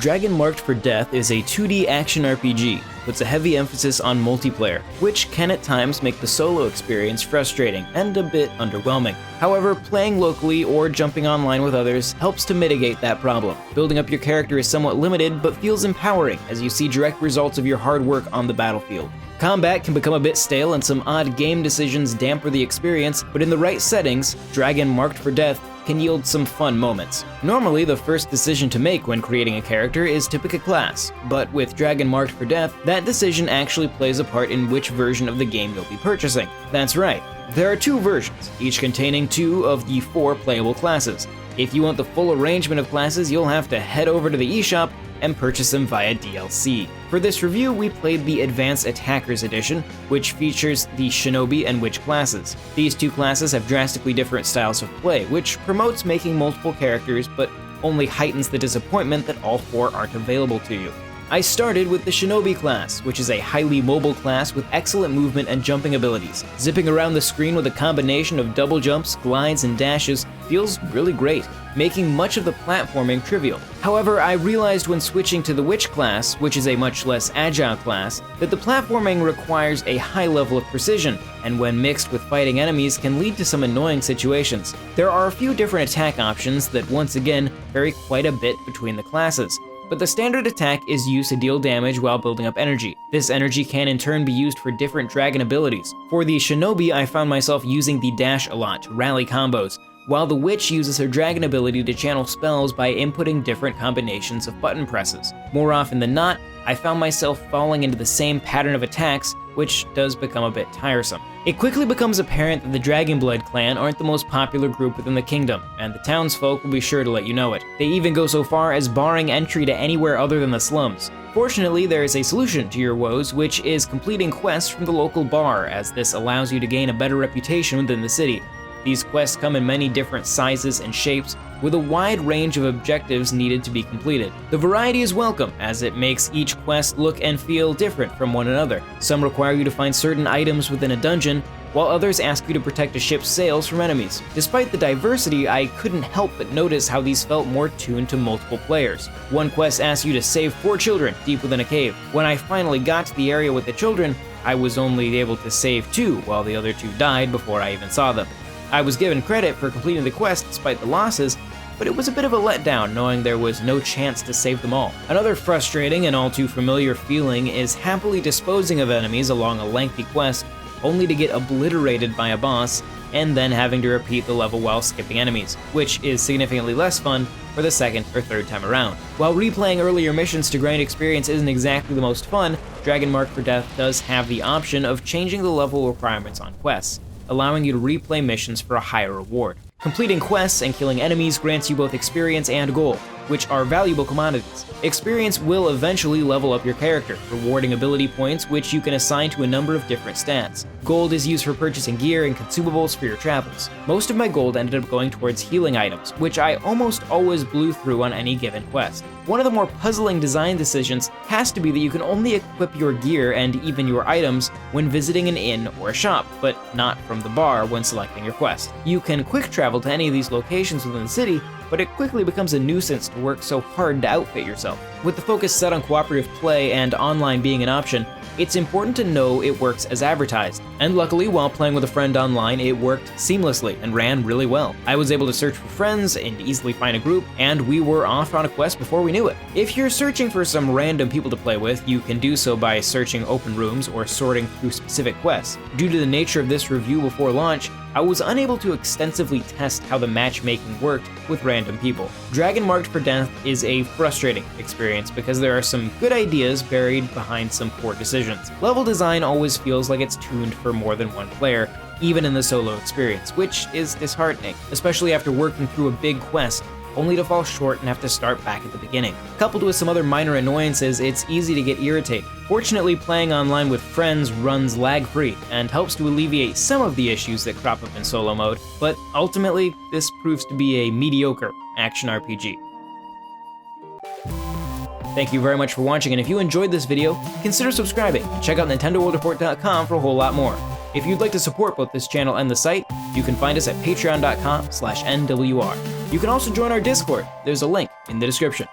Dragon Marked for Death is a 2D action RPG, puts a heavy emphasis on multiplayer, which can at times make the solo experience frustrating and a bit underwhelming. However, playing locally or jumping online with others helps to mitigate that problem. Building up your character is somewhat limited, but feels empowering as you see direct results of your hard work on the battlefield. Combat can become a bit stale and some odd game decisions damper the experience, but in the right settings, Dragon Marked for Death can yield some fun moments. Normally, the first decision to make when creating a character is to pick a class, but with Dragon Marked for Death, that decision actually plays a part in which version of the game you'll be purchasing. That's right, there are 2 versions, each containing 2 of the 4 playable classes. If you want the full arrangement of classes, you'll have to head over to the eShop and purchase them via DLC. For this review, we played the Advanced Attackers Edition, which features the Shinobi and Witch classes. These 2 classes have drastically different styles of play, which promotes making multiple characters, but only heightens the disappointment that all 4 aren't available to you. I started with the Shinobi class, which is a highly mobile class with excellent movement and jumping abilities. Zipping around the screen with a combination of double jumps, glides, and dashes feels really great, making much of the platforming trivial. However, I realized when switching to the Witch class, which is a much less agile class, that the platforming requires a high level of precision, and when mixed with fighting enemies can lead to some annoying situations. There are a few different attack options that once again vary quite a bit between the classes. But the standard attack is used to deal damage while building up energy. This energy can in turn be used for different dragon abilities. For the Shinobi, I found myself using the dash a lot to rally combos, while the Witch uses her dragon ability to channel spells by inputting different combinations of button presses. More often than not, I found myself falling into the same pattern of attacks, which does become a bit tiresome. It quickly becomes apparent that the Dragonblood clan aren't the most popular group within the kingdom, and the townsfolk will be sure to let you know it. They even go so far as barring entry to anywhere other than the slums. Fortunately, there is a solution to your woes, which is completing quests from the local bar, as this allows you to gain a better reputation within the city. These quests come in many different sizes and shapes, with a wide range of objectives needed to be completed. The variety is welcome, as it makes each quest look and feel different from one another. Some require you to find certain items within a dungeon, while others ask you to protect a ship's sails from enemies. Despite the diversity, I couldn't help but notice how these felt more tuned to multiple players. One quest asks you to save 4 children deep within a cave. When I finally got to the area with the children, I was only able to save 2, while the other 2 died before I even saw them. I was given credit for completing the quest despite the losses, but it was a bit of a letdown knowing there was no chance to save them all. Another frustrating and all too familiar feeling is happily disposing of enemies along a lengthy quest, only to get obliterated by a boss, and then having to repeat the level while skipping enemies, which is significantly less fun for the 2nd or 3rd time around. While replaying earlier missions to grind experience isn't exactly the most fun, Dragon Marked for Death does have the option of changing the level requirements on quests, allowing you to replay missions for a higher reward. Completing quests and killing enemies grants you both experience and gold, which are valuable commodities. Experience will eventually level up your character, rewarding ability points which you can assign to a number of different stats. Gold is used for purchasing gear and consumables for your travels. Most of my gold ended up going towards healing items, which I almost always blew through on any given quest. One of the more puzzling design decisions has to be that you can only equip your gear and even your items when visiting an inn or a shop, but not from the bar when selecting your quest. You can quick travel to any of these locations within the city, but it quickly becomes a nuisance to work so hard to outfit yourself. With the focus set on cooperative play and online being an option, it's important to know it works as advertised. And luckily, while playing with a friend online, it worked seamlessly and ran really well. I was able to search for friends and easily find a group, and we were off on a quest before we knew it. If you're searching for some random people to play with, you can do so by searching open rooms or sorting through specific quests. Due to the nature of this review before launch, I was unable to extensively test how the matchmaking worked with random people. Dragon Marked for Death is a frustrating experience because there are some good ideas buried behind some poor decisions. Level design always feels like it's tuned for more than one player, even in the solo experience, which is disheartening, especially after working through a big quest only to fall short and have to start back at the beginning. Coupled with some other minor annoyances, it's easy to get irritated. Fortunately, playing online with friends runs lag-free and helps to alleviate some of the issues that crop up in solo mode, but ultimately, this proves to be a mediocre action RPG. Thank you very much for watching, and if you enjoyed this video, consider subscribing and check out NintendoWorldReport.com for a whole lot more. If you'd like to support both this channel and the site, you can find us at patreon.com/NWR. You can also join our Discord. There's a link in the description.